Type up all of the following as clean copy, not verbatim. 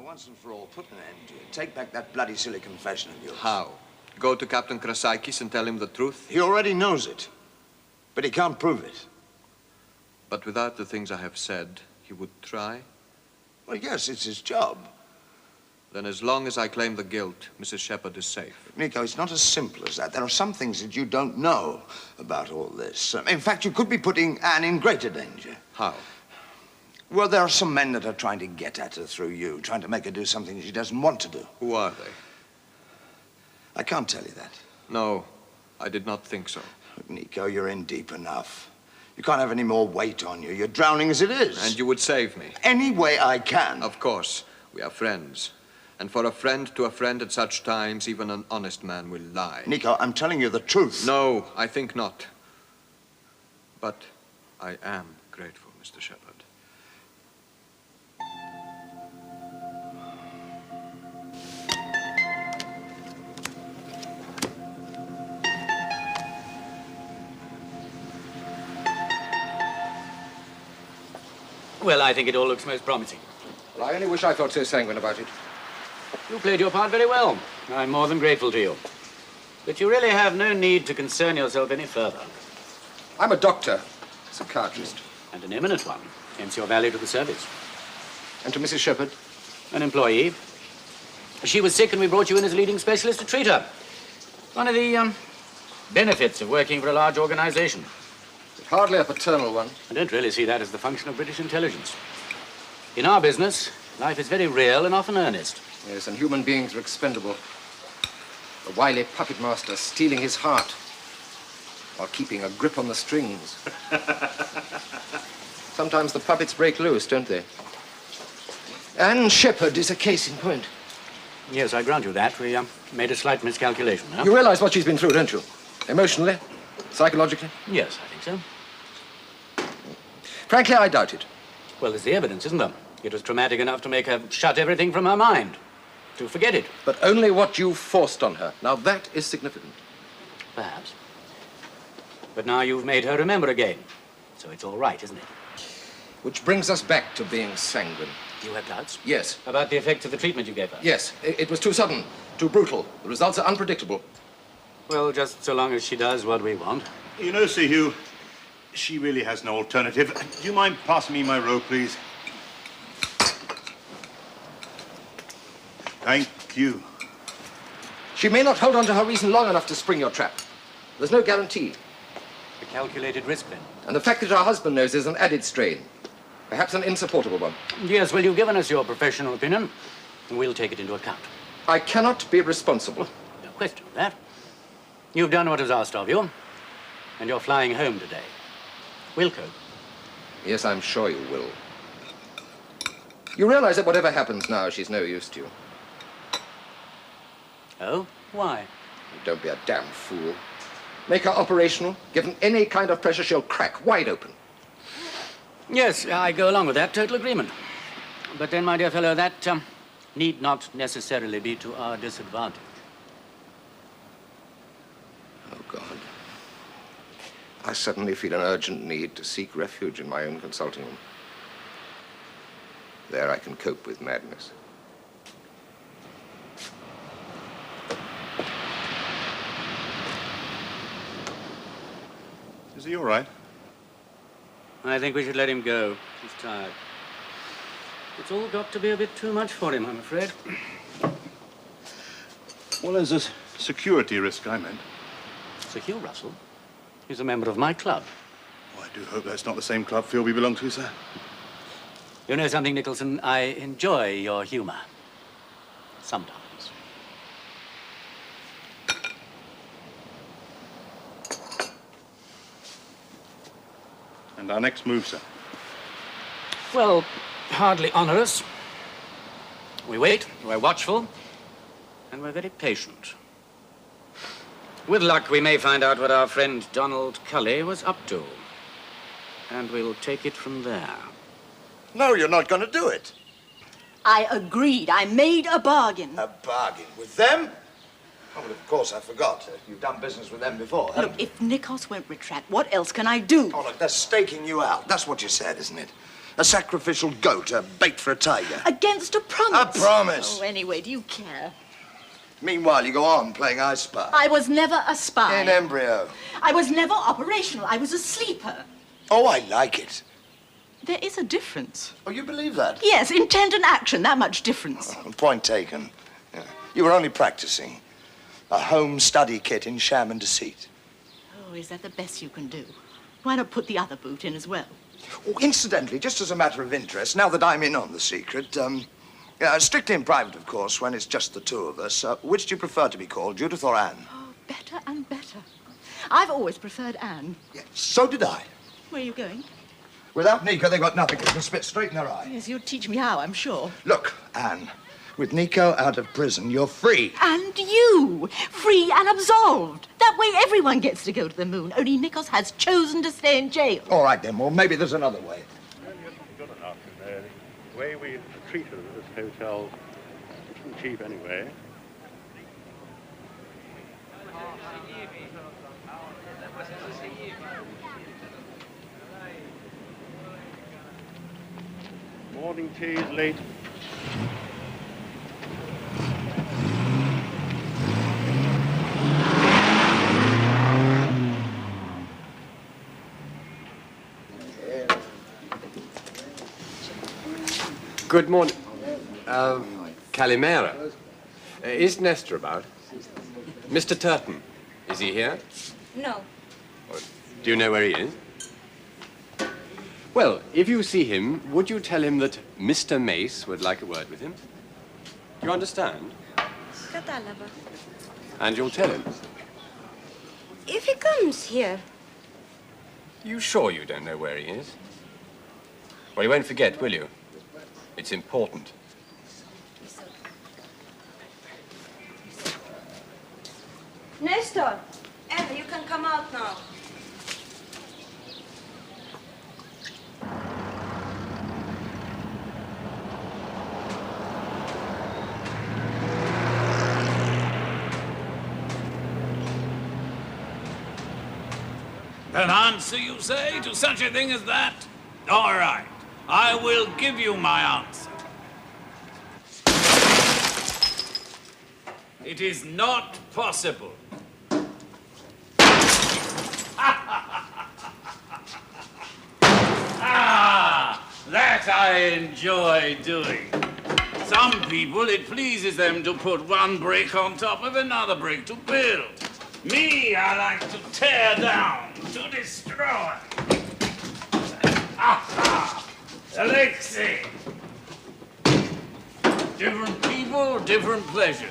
once and for all, put an end to it. Take back that bloody silly confession of yours. How? Go to Captain Krasaikis and tell him the truth? He already knows it, but he can't prove it. But without the things I have said, he would try? Well, yes, it's his job. Then as long as I claim the guilt, Mrs. Shepherd is safe. Nico, it's not as simple as that. There are some things that you don't know about all this. In fact, you could be putting Anne in greater danger. How? Well, there are some men that are trying to get at her through you, trying to make her do something she doesn't want to do. Who are they? I can't tell you that. No, I did not think so. Look, Nico, you're in deep enough. You can't have any more weight on you. You're drowning as it is. And you would save me? Any way I can. Of course. We are friends. And for a friend to a friend at such times, even an honest man will lie. Nico, I'm telling you the truth. No, I think not. But I am grateful, Mr. Shepherd. Well, I think it all looks most promising. Well, I only wish I felt so sanguine about it. You played your part very well. I'm more than grateful to you. But you really have no need to concern yourself any further. I'm a doctor, psychiatrist. And an eminent one, hence your value to the service. And to Mrs. Shepherd? An employee. She was sick and we brought you in as a leading specialist to treat her. One of the benefits of working for a large organization. But hardly a paternal one. I don't really see that as the function of British intelligence. In our business, life is very real and often earnest. Yes, and human beings are expendable. A wily puppet master stealing his heart while keeping a grip on the strings. Sometimes the puppets break loose, don't they? Anne Shepherd is a case in point. Yes, I grant you that. We made a slight miscalculation, huh? You realize what she's been through, don't you? Emotionally, psychologically? Yes, I think so. Frankly, I doubt it. Well, there's the evidence, isn't there? It was traumatic enough to make her shut everything from her mind. To forget it. But only what you forced on her. Now, that is significant. Perhaps. But now you've made her remember again. So it's all right, isn't it? Which brings us back to being sanguine. You have doubts? Yes. About the effects of the treatment you gave her? Yes. It was too sudden, too brutal. The results are unpredictable. Well, just so long as she does what we want. You know, Sir Hugh, she really has no alternative. Do you mind passing me my robe, please? Thank you. She may not hold on to her reason long enough to spring your trap. There's no guarantee. A calculated risk, then? And the fact that her husband knows is an added strain. Perhaps an insupportable one. Yes, well, you've given us your professional opinion, and we'll take it into account. I cannot be responsible. No question of that. You've done what was asked of you, and you're flying home today. Wilco. Yes, I'm sure you will. You realize that whatever happens now, she's no use to you. Oh? Why? Don't be a damn fool. Make her operational. Given any kind of pressure, she'll crack wide open. Yes, I go along with that. Total agreement. But then, my dear fellow, that need not necessarily be to our disadvantage. Oh, God. I suddenly feel an urgent need to seek refuge in my own consulting room. There I can cope with madness. Is he all right? I think we should let him go. He's tired. It's all got to be a bit too much for him, I'm afraid. Well, there's a security risk, I meant. Sir Hugh Russell is a member of my club. Oh, I do hope that's not the same club Philby belongs to, sir. You know something, Nicholson? I enjoy your humor. Sometimes. And our next move, sir? Well, hardly onerous. We wait, we're watchful, and we're very patient. With luck, we may find out what our friend Donald Cully was up to. And we'll take it from there. No, you're not going to do it. I agreed. I made a bargain. A bargain with them? Oh, well, of course, I forgot. You've done business with them before, haven't Look, if Nikos won't retract, what else can I do? you? Oh, look, they're staking you out. That's what you said, isn't it? A sacrificial goat, a bait for a tiger. Against a promise. A promise. Oh, anyway, do you care? Meanwhile, you go on playing I Spy. I was never a spy. In embryo. I was never operational. I was a sleeper. Oh, I like it. There is a difference. Oh, you believe that? Yes, intent and action, that much difference. Point taken. Yeah. You were only practicing. A home study kit in sham and deceit. Oh, is that the best you can do? Why not put the other boot in as well? Oh, incidentally, just as a matter of interest, now that I'm in on the secret, strictly in private, of course, when it's just the two of us, which do you prefer to be called, Judith or Anne? Oh, better and better. I've always preferred Anne. Yeah, so did I. Where are you going? Without Nico, they've got nothing. They can spit straight in their eye. Yes, you'll teach me how, I'm sure. Look, Anne, with Nico out of prison, you're free. And you, free and absolved. That way everyone gets to go to the moon. Only Nikos has chosen to stay in jail. All right, then. Well, maybe there's another way. Good enough, you know. The way we treated this hotel isn't cheap anyway. Morning tea is late. Good morning. Kalimera. Is Nestor about? Mr. Turton, is he here? No. Do you know where he is? Well, if you see him, would you tell him that Mr. Mace would like a word with him? Do you understand? Κατάλαβα. And you'll tell him. If he comes here. You sure you don't know where he is? Well, you won't forget, will you? It's important. Nestor, Eva, you can come out now. An answer, you say, to such a thing as that? All right, I will give you my answer. It is not possible. That I enjoy doing. Some people, it pleases them to put one brick on top of another brick to build. Me, I like to tear down, to destroy. Alexei! Different people, different pleasures.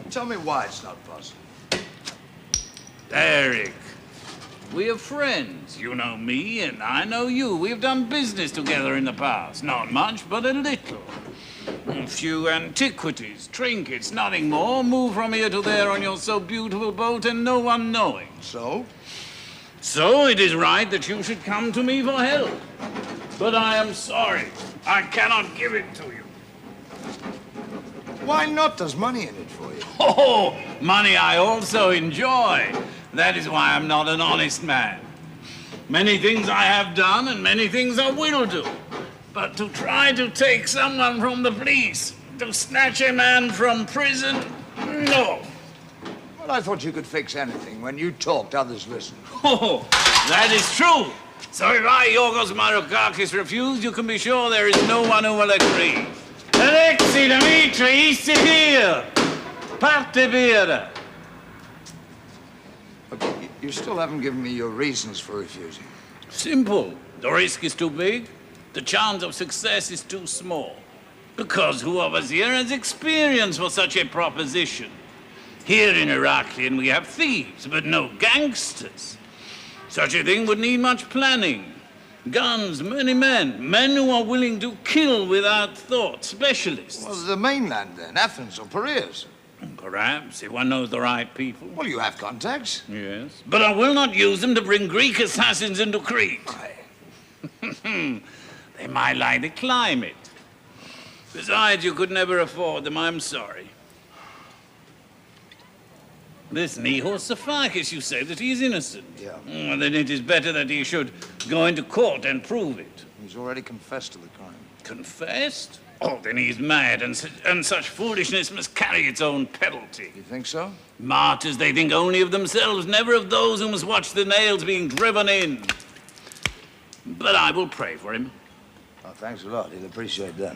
Tell me why it's not possible. Eric, we are friends. You know me and I know you. We've done business together in the past. Not much, but a little. A few antiquities, trinkets, nothing more. Move from here to there on your so beautiful boat and no one knowing. So? So it is right that you should come to me for help. But I am sorry. I cannot give it to you. Why not? There's money in it for you. Oh, money I also enjoy. That is why I'm not an honest man. Many things I have done and many things I will do. But to try to take someone from the police, to snatch a man from prison, no. Well, I thought you could fix anything. When you talked, others listened. Oh, that is true. So if I, Yorgos Marokakis, refuse, you can be sure there is no one who will agree. Alexei, Dimitri, sit here. Parte bere. Okay, you still haven't given me your reasons for refusing. Simple. The risk is too big. The chance of success is too small. Because who of us here has experience for such a proposition? Here in Heraklion we have thieves, but no gangsters. Such a thing would need much planning. Guns, many men. Men who are willing to kill without thought. Specialists. Well, the mainland then, Athens or Piraeus. Perhaps, if one knows the right people. Well, you have contacts. Yes. But I will not use them to bring Greek assassins into Crete. They might like the climate. Besides, you could never afford them, I'm sorry. This Nihos Safakis, you say that he is innocent. Yeah. Well, then it is better that he should go into court and prove it. He's already confessed to the crime. Confessed? Oh, then he's mad, and such foolishness must carry its own penalty. You think so? Martyrs, they think only of themselves, never of those who must watch the nails being driven in. But I will pray for him. Oh, thanks a lot. He'll appreciate that.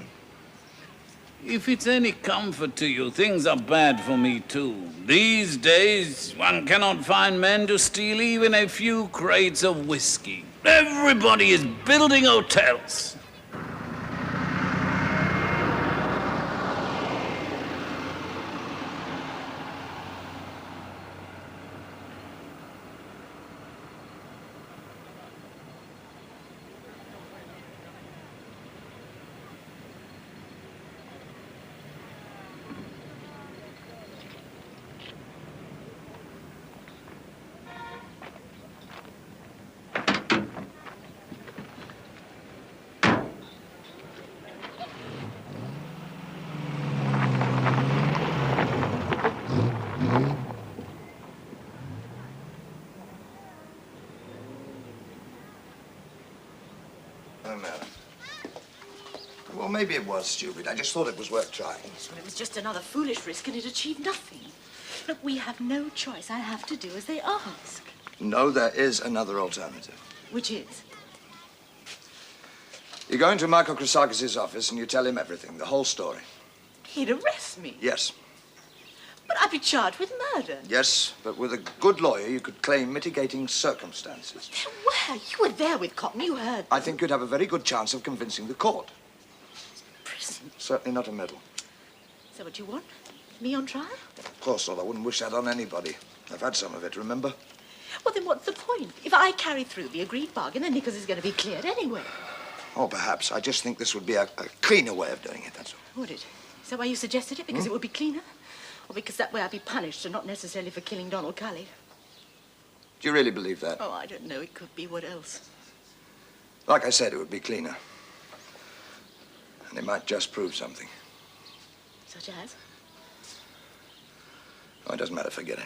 If it's any comfort to you, things are bad for me, too. These days, one cannot find men to steal even a few crates of whiskey. Everybody is building hotels. No matter. Well, maybe it was stupid. I just thought it was worth trying. Well, it was just another foolish risk and it achieved nothing. Look, we have no choice. I have to do as they ask. No, there is another alternative. Which is? You go into Michael Chrysakis' office and you tell him everything, the whole story. He'd arrest me. Yes. But I'd be charged with murder. Yes, but with a good lawyer, you could claim mitigating circumstances. Where? You were there with Cotton. You heard. I think you'd have a very good chance of convincing the court. Prison. Certainly not a medal. Is that what you want? Me on trial? Of course not. I wouldn't wish that on anybody. I've had some of it, remember? Well, then what's the point? If I carry through the agreed bargain, then Nichols is going to be cleared anyway. Oh, perhaps. I just think this would be a cleaner way of doing it, that's all. Would it? Is that why you suggested it? Because it would be cleaner? Or because that way I'd be punished and not necessarily for killing Donald Cully? Do you really believe that? Oh, I don't know. It could be. What else? Like I said, it would be cleaner. And it might just prove something. Such as? Oh, it doesn't matter. Forget it.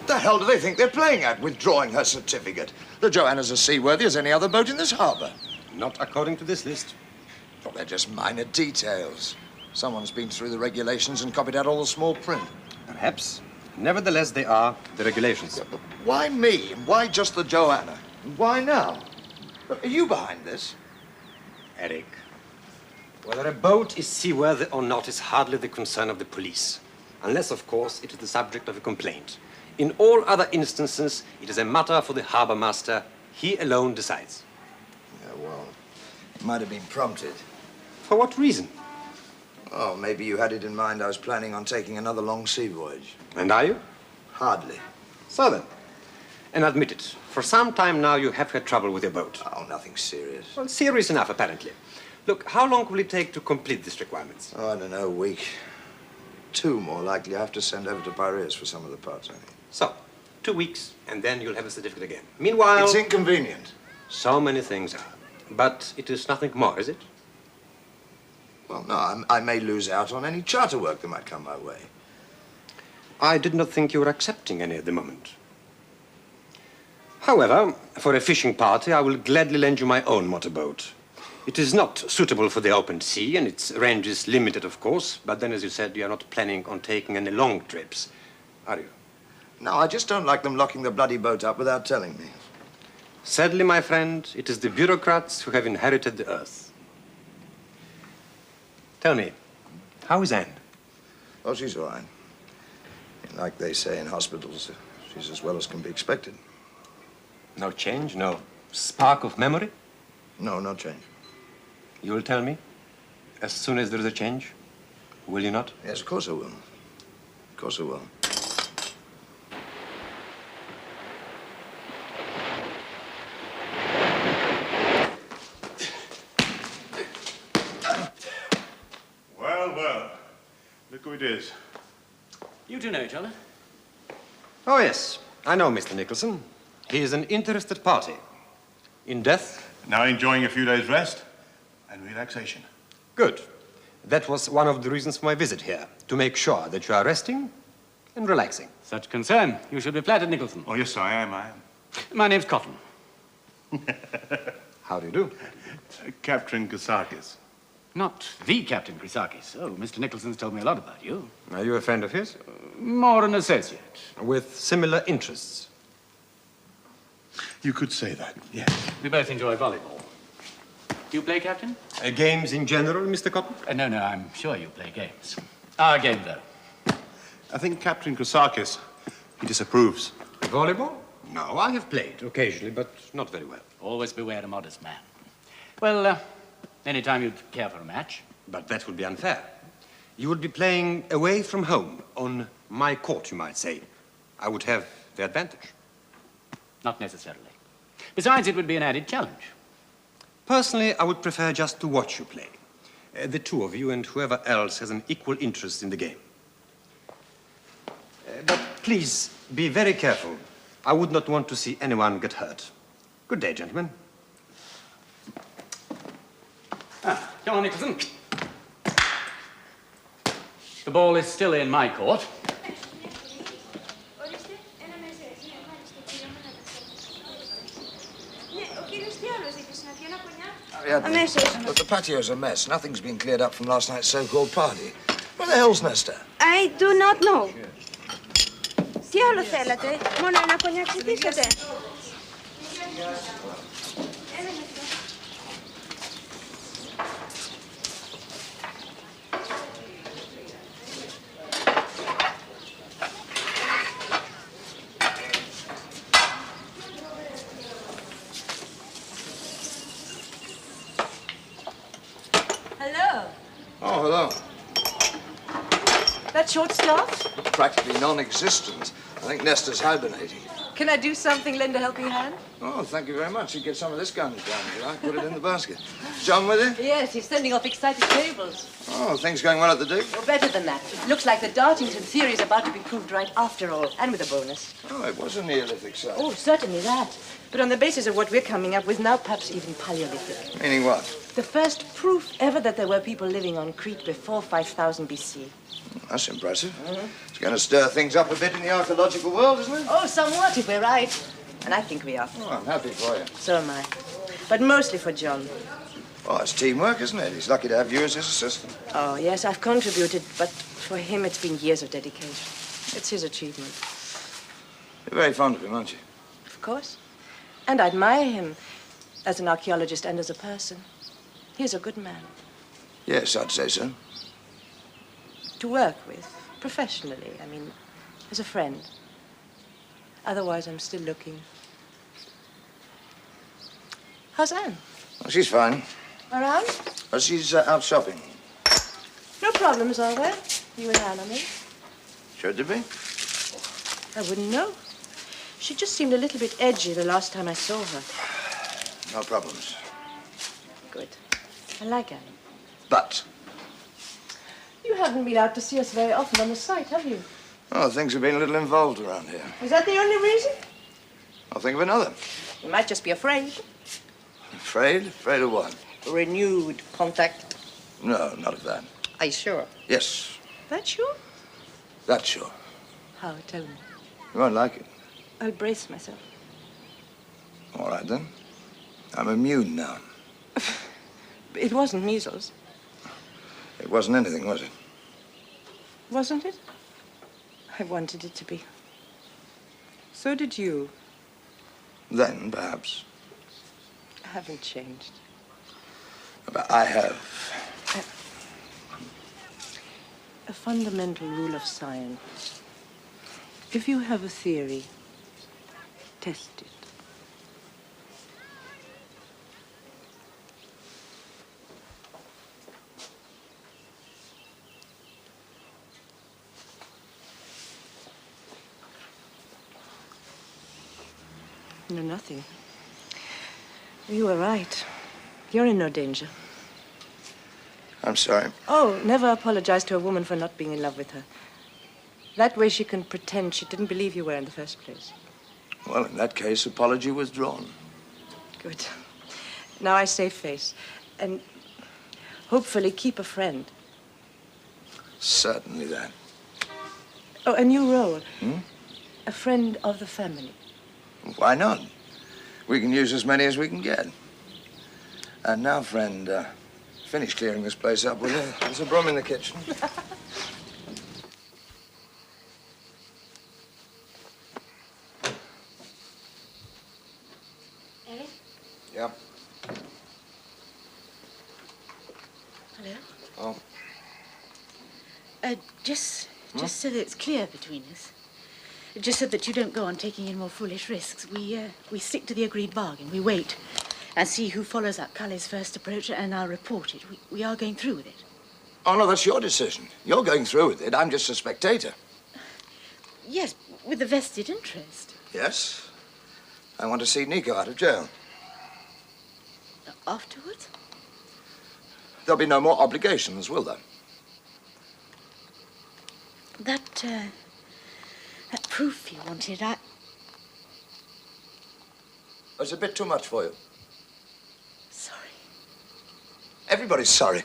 What the hell do they think they're playing at, withdrawing her certificate? The Joanna's as seaworthy as any other boat in this harbor. Not according to this list. Well, they're just minor details. Someone's been through the regulations and copied out all the small print. Perhaps. Nevertheless, they are the regulations. Yeah, but why me? And why just the Joanna? And why now? Are you behind this? Eric, whether a boat is seaworthy or not is hardly the concern of the police. Unless, of course, it is the subject of a complaint. In all other instances, it is a matter for the harbor master. He alone decides. Yeah, well, it might have been prompted. For what reason? Oh, maybe you had it in mind I was planning on taking another long sea voyage. And are you? Hardly. So then. And admit it. For some time now, you have had trouble with your boat. Oh, nothing serious. Well, serious enough, apparently. Look, how long will it take to complete these requirements? Oh, I don't know, a week. 2 more likely. I have to send over to Piraeus for some of the parts I need. So, 2 weeks, and then you'll have a certificate again. Meanwhile... It's inconvenient. So many things are. But it is nothing more, is it? Well, no, I may lose out on any charter work that might come my way. I did not think you were accepting any at the moment. However, for a fishing party, I will gladly lend you my own motorboat. It is not suitable for the open sea, and its range is limited, of course. But then, as you said, you are not planning on taking any long trips, are you? No, I just don't like them locking the bloody boat up without telling me. Sadly, my friend, it is the bureaucrats who have inherited the earth. Tell me, how is Anne? Oh, she's all right. Like they say in hospitals, she's as well as can be expected. No change, no spark of memory? No, no change. You will tell me as soon as there is a change, will you not? Yes, of course I will. Of course I will. Well, well. Look who it is. You two know each other? Oh, yes. I know Mr. Nicholson. He is an interested party. In death? Now enjoying a few days' rest and relaxation. Good. That was one of the reasons for my visit here, to make sure that you are resting and relaxing. Such concern. You should be flattered, Nicholson. Oh, yes, I am. My name's Cotton. How do you do? Captain Kasakis. Not the Captain Chrysakis. Oh, Mr. Nicholson's told me a lot about you. Are you a friend of his? More an associate. With similar interests? You could say that, yes. We both enjoy volleyball. Do you play, Captain? Games in general, Mr. Cotton? No, I'm sure you play games. Our game, though. I think Captain Kasakis, he disapproves. Volleyball? No, I have played occasionally, but not very well. Always beware a modest man. Well, any time you'd care for a match. But that would be unfair. You would be playing away from home, on my court, you might say. I would have the advantage. Not necessarily. Besides, it would be an added challenge. Personally, I would prefer just to watch you play. The two of you and whoever else has an equal interest in the game. But please, be very careful. I would not want to see anyone get hurt. Good day, gentlemen. Come on, Nicholson. The ball is still in my court. Look, the patio's a mess. Nothing's been cleared up from last night's so-called party. Where the hell's Nesta? I do not know. Τι άλλο θέλατε, μόνο ένα κονιάκ ζητήσατε. Hello. Oh, hello. That short-staffed? Practically non-existent. I think Nesta's hibernating. Can I do something, lend a helping hand? Oh, thank you very much. You get some of this gun down, if you like. Put it in the basket. John with you? Yes, he's sending off excited cables. Oh, things going well at the dig? Well, better than that. It looks like the Dartington theory is about to be proved right after all, and with a bonus. Oh, it was a Neolithic site. Oh, certainly that. But on the basis of what we're coming up with now, perhaps even Paleolithic. Meaning what? The first proof ever that there were people living on Crete before 5000 BC. That's impressive. It's going to stir things up a bit in the archaeological world, isn't it? Oh, somewhat, if we're right. And I think we are. Oh, I'm happy for you. So am I. But mostly for John. Oh, it's teamwork, isn't it? He's lucky to have you as his assistant. Oh, yes, I've contributed, but for him it's been years of dedication. It's his achievement. You're very fond of him, aren't you? Of course. And I admire him as an archaeologist and as a person. He's a good man. Yes, I'd say so. To work with, professionally, I mean, as a friend. Otherwise, I'm still looking. How's Anne? Oh, she's fine. Around? Oh, she's out shopping. No problems, are there? You and Anne, I mean? Should there be? I wouldn't know. She just seemed a little bit edgy the last time I saw her. No problems. Good. I like Anne. But? You haven't been out to see us very often on the site, have you? Oh, things have been a little involved around here. Is that the only reason? I'll think of another. You might just be afraid. Afraid? Afraid of what? Renewed contact. No, not of that. Are you sure? Yes, That sure? that's sure. How? Tell me. You won't like it. I'll brace myself. All right, then. I'm immune now. It wasn't measles, It wasn't anything, was it? wasn't it? I wanted it to be. So did you. Then, perhaps. haven't changed. But I have. A fundamental rule of science. If you have a theory, test it. No, nothing. You were right. You're in no danger. I'm sorry. Oh, never apologize to a woman for not being in love with her. That way she can pretend she didn't believe you were in the first place. Well, in that case, apology withdrawn. Good. Now I save face. And hopefully keep a friend. Certainly that. Oh, a new role. A friend of the family. Why not? We can use as many as we can get. And now, friend, finish clearing this place up, will you? There's a broom in the kitchen. Eric? Yeah. Hello? Oh. Just so that it's clear between us. Just so that you don't go on taking in more foolish risks. We stick to the agreed bargain. We wait and see who follows up Cully's first approach, and I'll report it. We are going through with it. Oh, no, that's your decision. You're going through with it. I'm just a spectator. Yes, with a vested interest. Yes? I want to see Nico out of jail. Afterwards? There'll be no more obligations, will there? That proof you wanted, It's a bit too much for you. Sorry. Everybody's sorry.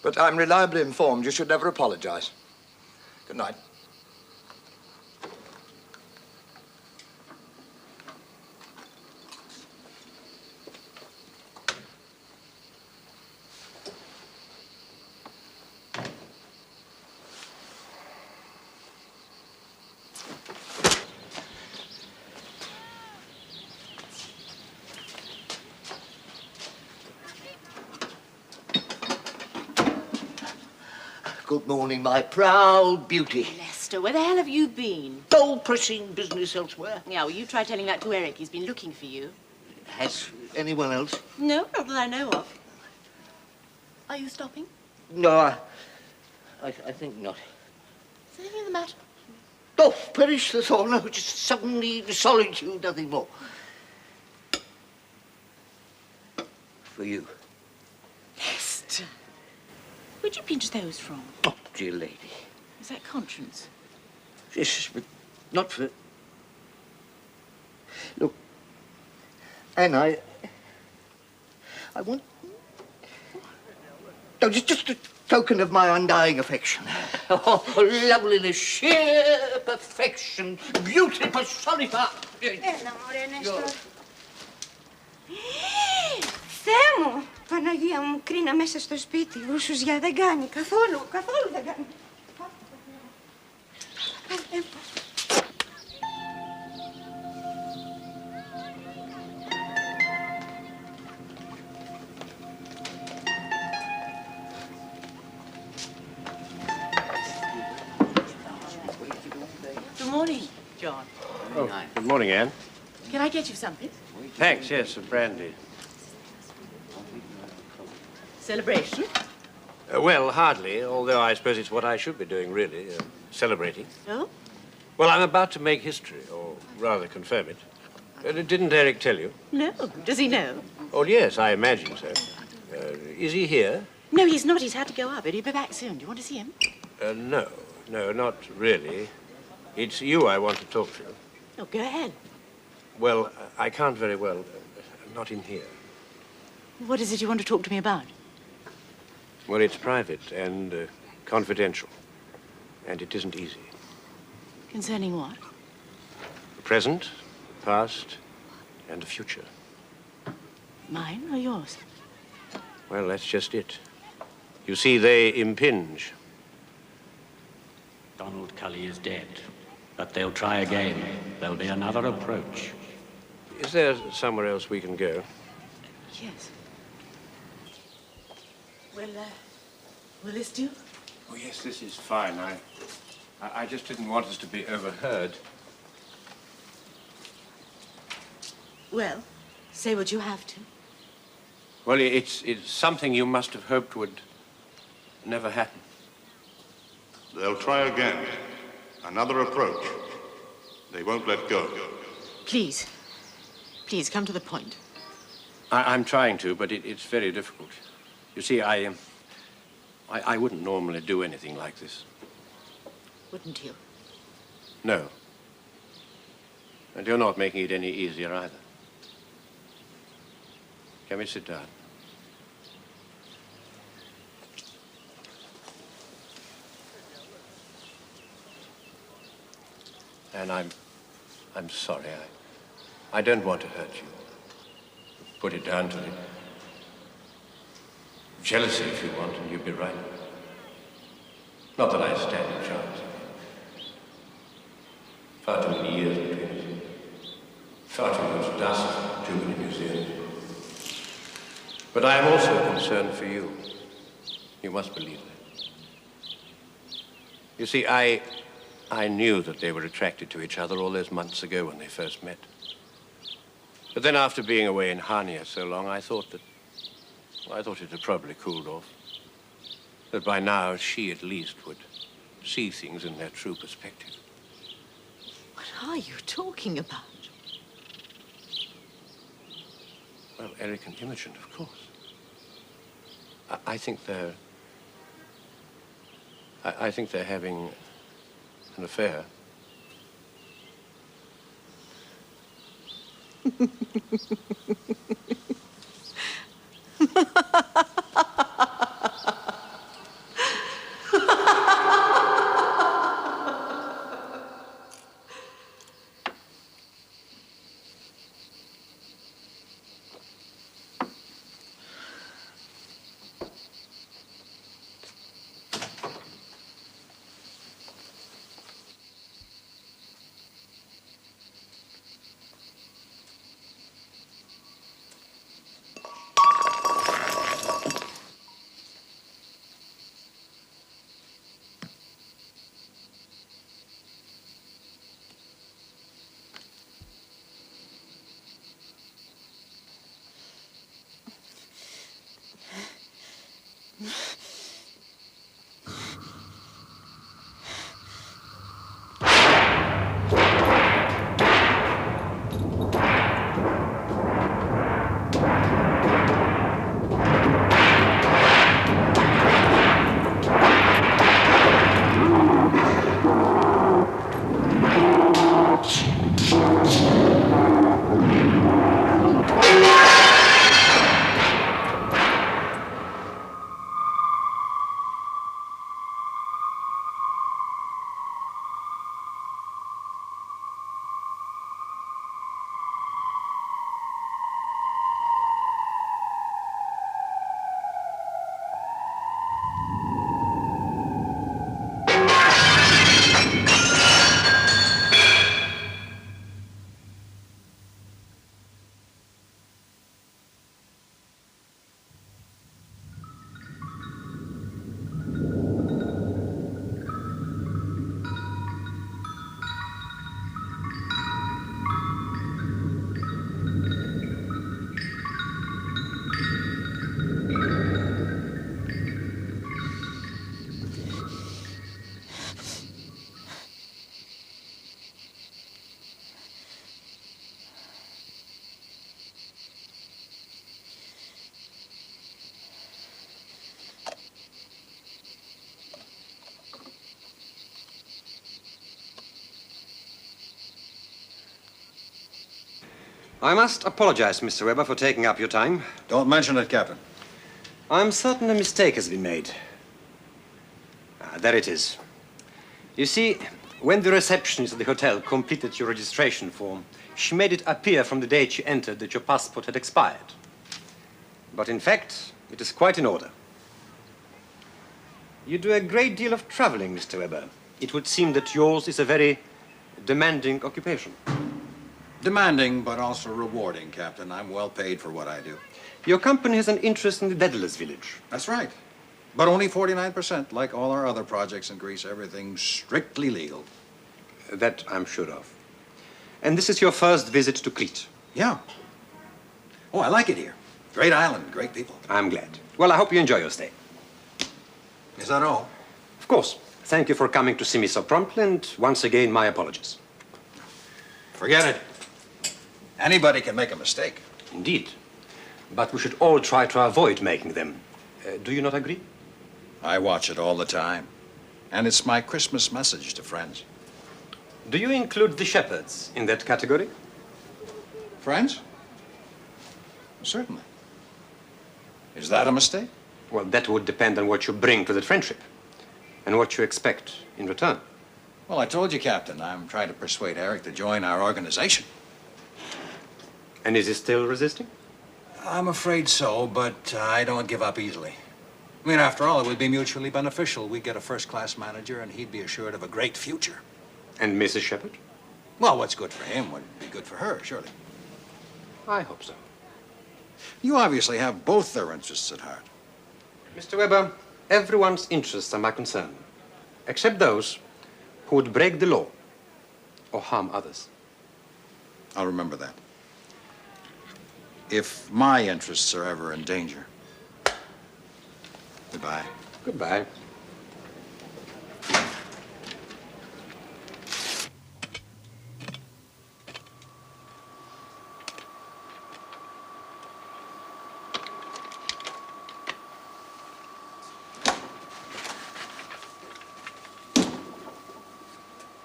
But I'm reliably informed you should never apologize. Good night. Good morning, my proud beauty. Lester, where the hell have you been? Gold pressing business elsewhere. Yeah, well, you try telling that to Eric. He's been looking for you. Has anyone else? No, not that I know of. Are you stopping? No, I think not. Is anything the matter? Oh, perish the thought. No, just suddenly solitude, nothing more. For you. Lester. Where'd you pinch those from? Oh, dear lady. Is that conscience? Yes, but not for... Look, Anne, I want... No, just a token of my undying affection. Oh, loveliness, sheer perfection, beauty personified. Έλα, μωρέ, Νέστορ. Θεέ μου, Παναγία μου, κρίνα μέσα στο σπίτι. Ρουσουζιά δεν κάνει, καθόλου δεν κάνει. Good morning, John. Oh, good morning, Anne. Can I get you something? Thanks, yes, some brandy. Celebration? Well, hardly, although I suppose it's what I should be doing, really, celebrating. Oh? Well, I'm about to make history, or rather confirm it. Didn't Eric tell you? No. Does he know? Oh, yes, I imagine so. Is he here? No, he's not. He's had to go up, but he'll be back soon. Do you want to see him? No, not really. It's you I want to talk to. Oh, go ahead. Well, I can't very well. Not in here. What is it you want to talk to me about? Well, it's private and confidential. And it isn't easy. Concerning what? The present, past, and the future. Mine or yours? Well, that's just it. You see, they impinge. Donald Cully is dead, but they'll try again. There'll be another approach. Is there somewhere else we can go? Yes. Will this do? Oh, yes, this is fine. I just didn't want us to be overheard. Well, say what you have to. Well, it's something you must have hoped would never happen. They'll try again. Another approach. They won't let go. Please. Please, come to the point. I'm trying to, but it's very difficult. You see, I wouldn't normally do anything like this. Wouldn't you? No. And you're not making it any easier either. Can we sit down? And I'm sorry. I don't want to hurt you. Put it down to the jealousy, if you want, and you'd be right. Not that I stand a chance. Far too many years between us. Far too much dust, too many museums. But I am also concerned for you. You must believe that. You see, I knew that they were attracted to each other all those months ago when they first met. But then after being away in Hania so long, I thought it had probably cooled off. That by now she at least would see things in their true perspective. What are you talking about? Well, Eric and Imogen, of course. I think they're having an affair. I must apologize, Mr. Weber, for taking up your time. Don't mention it, Captain. I'm certain a mistake has been made. There it is. You see, when the receptionist at the hotel completed your registration form, she made it appear from the date you entered that your passport had expired. But in fact, it is quite in order. You do a great deal of traveling, Mr. Weber. It would seem that yours is a very demanding occupation. Demanding, but also rewarding, Captain. I'm well paid for what I do. Your company has an interest in the Daedalus village. That's right. But only 49%. Like all our other projects in Greece, everything's strictly legal. That I'm sure of. And this is your first visit to Crete? Yeah. Oh, I like it here. Great island, great people. I'm glad. Well, I hope you enjoy your stay. Is that all? Of course. Thank you for coming to see me so promptly, and once again, my apologies. Forget it. Anybody can make a mistake. Indeed. But we should all try to avoid making them. Do you not agree? I watch it all the time. And it's my Christmas message to friends. Do you include the shepherds in that category? Friends? Certainly. Is that a mistake? Well, that would depend on what you bring to the friendship and what you expect in return. Well, I told you, Captain, I'm trying to persuade Eric to join our organization. And is he still resisting? I'm afraid so, but I don't give up easily. I mean, after all, it would be mutually beneficial. We'd get a first-class manager, and he'd be assured of a great future. And Mrs. Shepherd? Well, what's good for him would be good for her, surely. I hope so. You obviously have both their interests at heart. Mr. Weber, everyone's interests are my concern, except those who would break the law or harm others. I'll remember that. If my interests are ever in danger. Goodbye. Goodbye.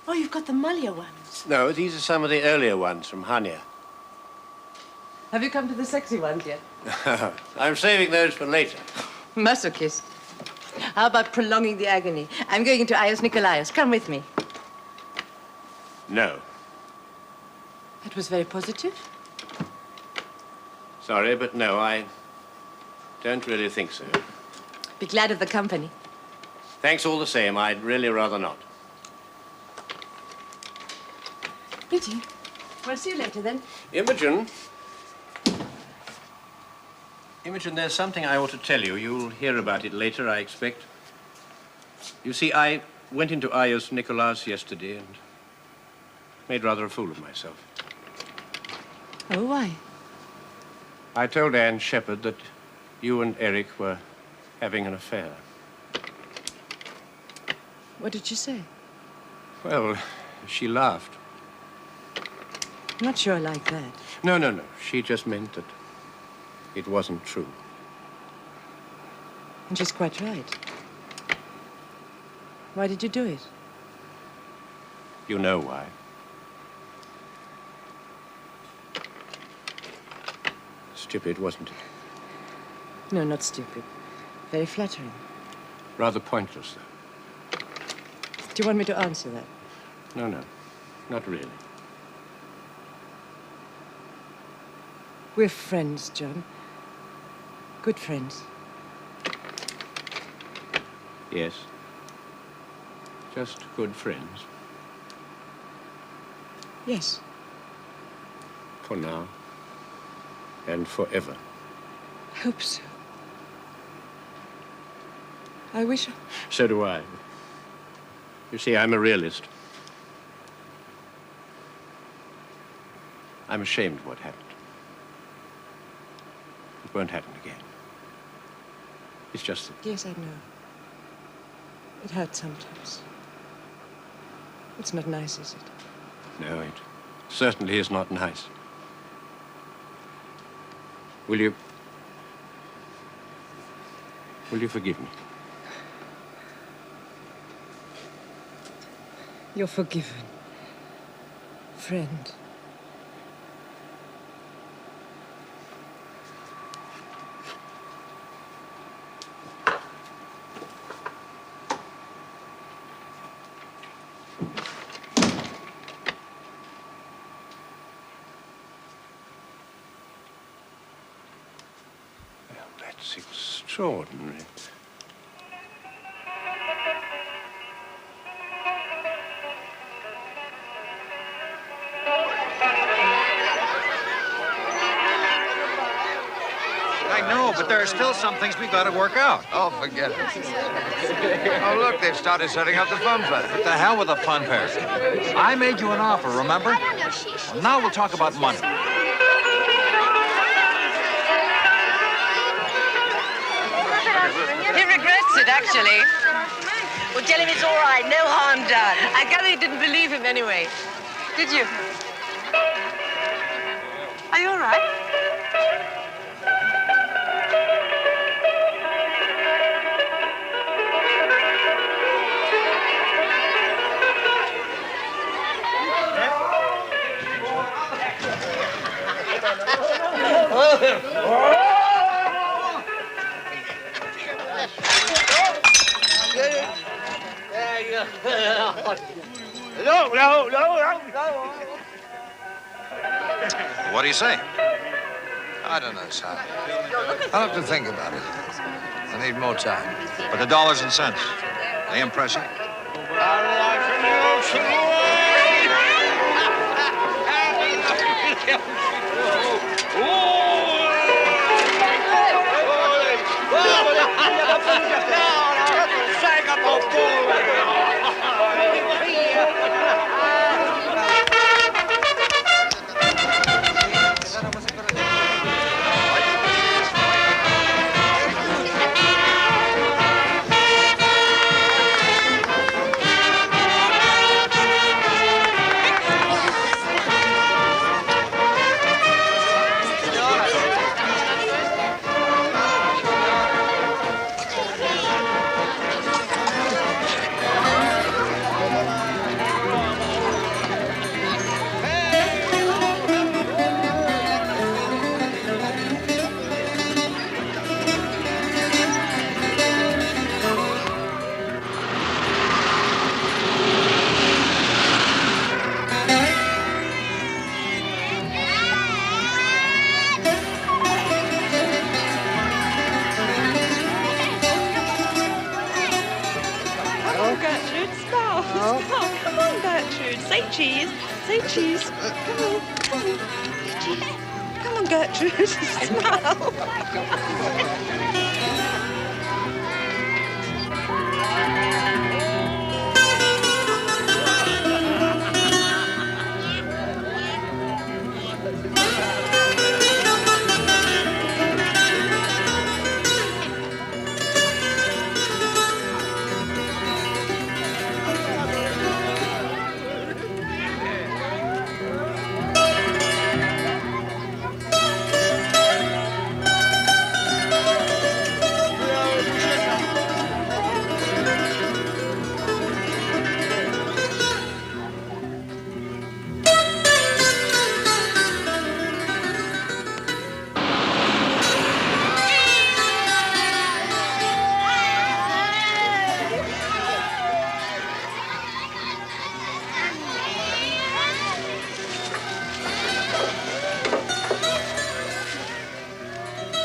Oh, you've got the Muller ones. No, these are some of the earlier ones from Hania. Have you come to the sexy ones yet? I'm saving those for later. Masochist. How about prolonging the agony? I'm going into Ios Nikolaos. Come with me. No. That was very positive. Sorry, but no, I don't really think so. Be glad of the company. Thanks all the same. I'd really rather not. Pity. Well, see you later then. Imogen. Imogen, there's something I ought to tell you. You'll hear about it later, I expect. You see, I went into Ios Nikolaos yesterday and made rather a fool of myself. Oh, why? I told Anne Shepherd that you and Eric were having an affair. What did she say? Well, she laughed. I'm not sure I like that. No, no, no. She just meant that it wasn't true. And she's quite right. Why did you do it? You know why. Stupid, wasn't it? No, not stupid. Very flattering. Rather pointless, though. Do you want me to answer that? No, no. Not really. We're friends, John. Good friends. Yes. Just good friends. Yes. For now. And forever. I hope so. I wish I... So do I. You see, I'm a realist. I'm ashamed of what happened. It won't happen again. It's just that... Yes, I know. It hurts sometimes. It's not nice, is it? No, it certainly is not nice. Will you forgive me? You're forgiven. Friend. That's extraordinary. know, but there are still some things we got to work out. Oh, forget it. Oh, look, they've started setting up the fun fair. What the hell with the fun fair? I made you an offer, remember? Well, now we'll talk about money. He regrets it, actually. Well, tell him it's all right. No harm done. I gather you didn't believe him anyway. Did you? Are you all right? What do you say? I don't know, son. I'll have to think about it. I need more time. But the dollars and cents, they impress you? Say cheese. Say cheese. Come on, come on. Come on, Gertrude. Smile.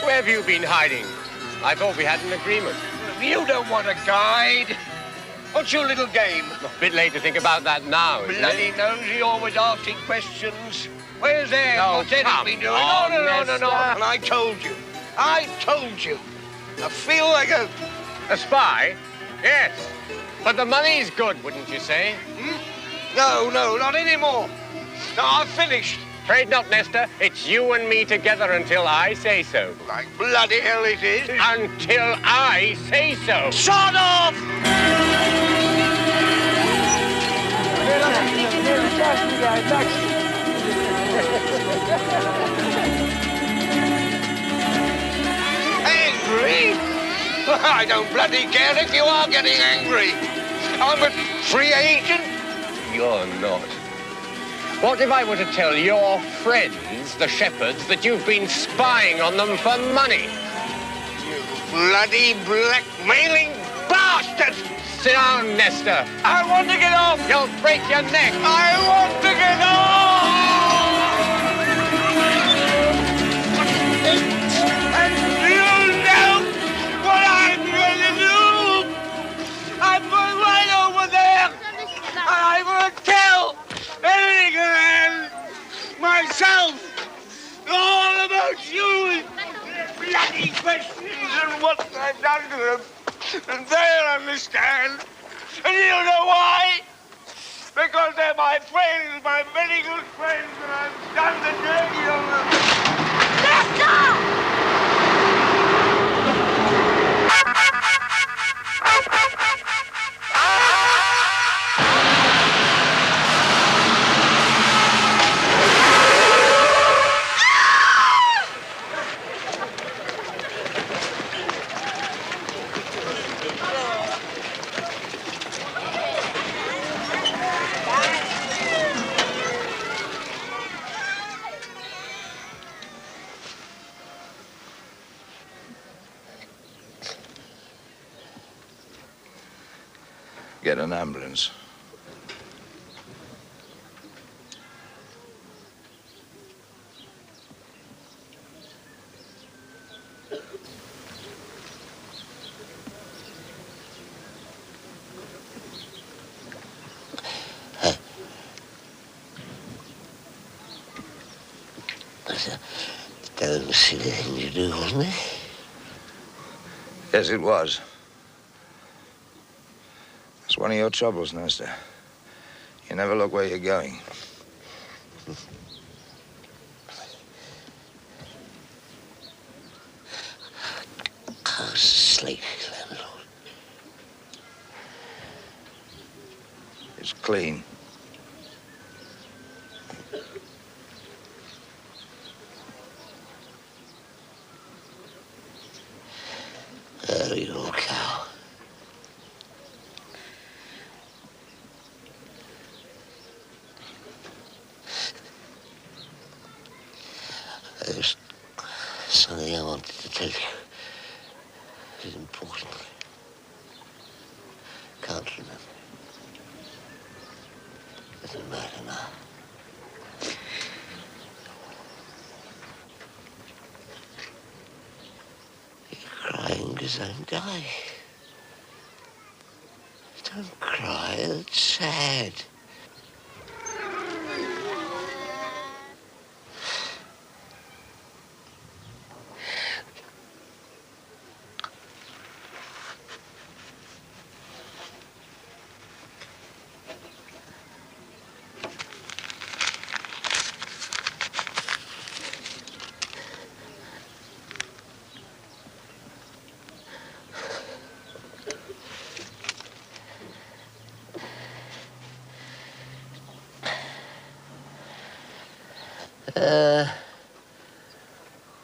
Where have you been hiding? I thought we had an agreement. You don't want a guide. What's your little game? A bit late to think about that now, isn't Bloody it? nosy, always asking questions. Where's Ed? No, What's Ed come been doing? on, No. And I told you. I feel like a... A spy? Yes. But the money's good, wouldn't you say? No, not anymore. No, I've finished. Afraid not, Nestor. It's you and me together until I say so. Like bloody hell it is. Until I say so. Shut off! Angry? I don't bloody care if you are getting angry. I'm a free agent. You're not. What if I were to tell your friends, the shepherds, that you've been spying on them for money? You bloody blackmailing bastard! Sit down, Nestor. I want to get off! You'll break your neck. I want to get off! And you know what I'm going to do? I'm going right over there, and I'm going to tell Ellington myself all about you, bloody question. what I've done to them. And they'll understand. And you know why? Because they're my friends, my very good friends, and I've done the dirty on them. Get an ambulance. That was a silly thing to do, wasn't it? Yes, it was. It's one of your troubles, Nestor. You never look where you're going. I was asleep, landlord. It's clean. Oh, you old cow. There's something I wanted to tell you. It's important. Can't remember. Doesn't matter now. You're crying because I'm dying. Don't cry, it's sad.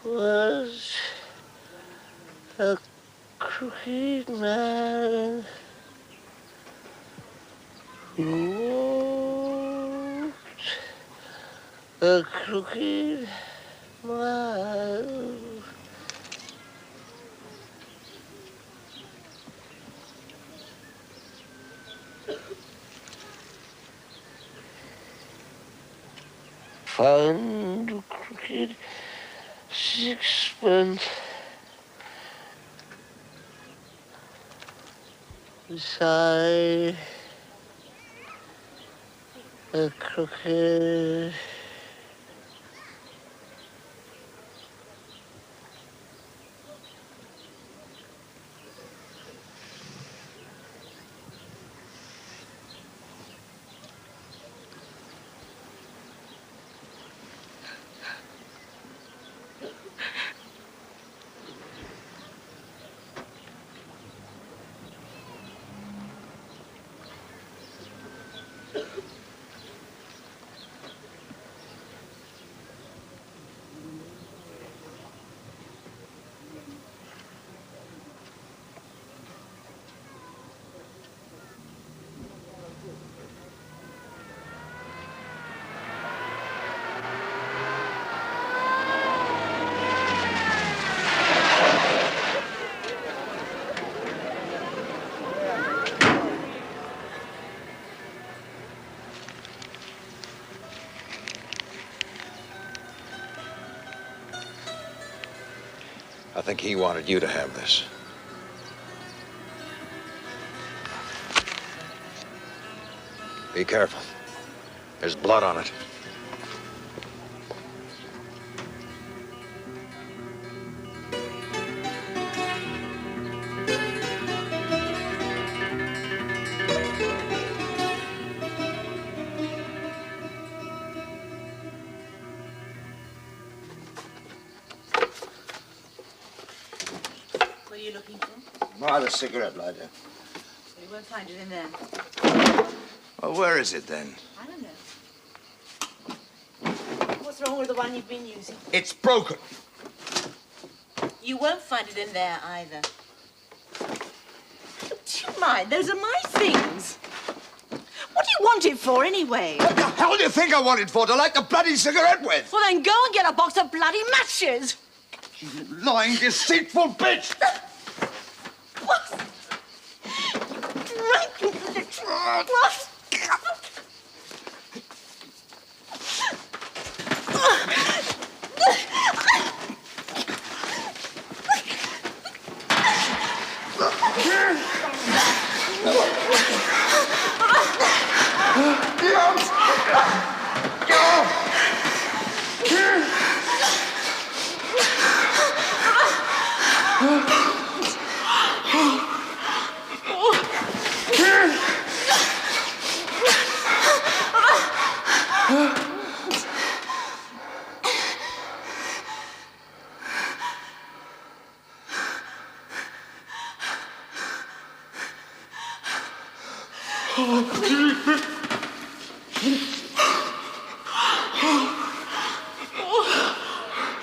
Was a crooked man who walked a crooked mile. Found a crooked sixpence beside a crooked I think he wanted you to have this. Be careful. There's blood on it. I have a cigarette lighter. You won't find it in there. Well, where is it then? I don't know. What's wrong with the one you've been using? It's broken. You won't find it in there either. Do you mind? Those are my things. What do you want it for, anyway? What the hell do you think I want it for? To light the bloody cigarette with? Well, then go and get a box of bloody matches. You lying, deceitful bitch! What?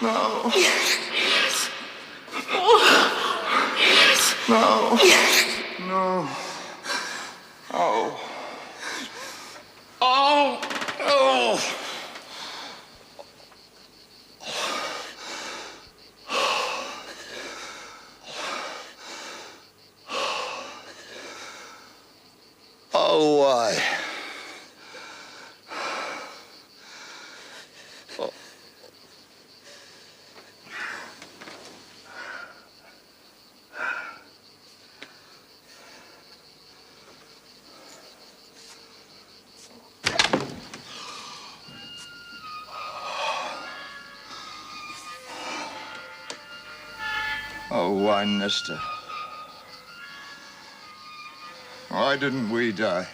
No. Yes. Oh. Yes. No. Yes. No. Oh. Oh. Oh. Oh, why? Oh. Oh, why, Nesta? Why didn't we die?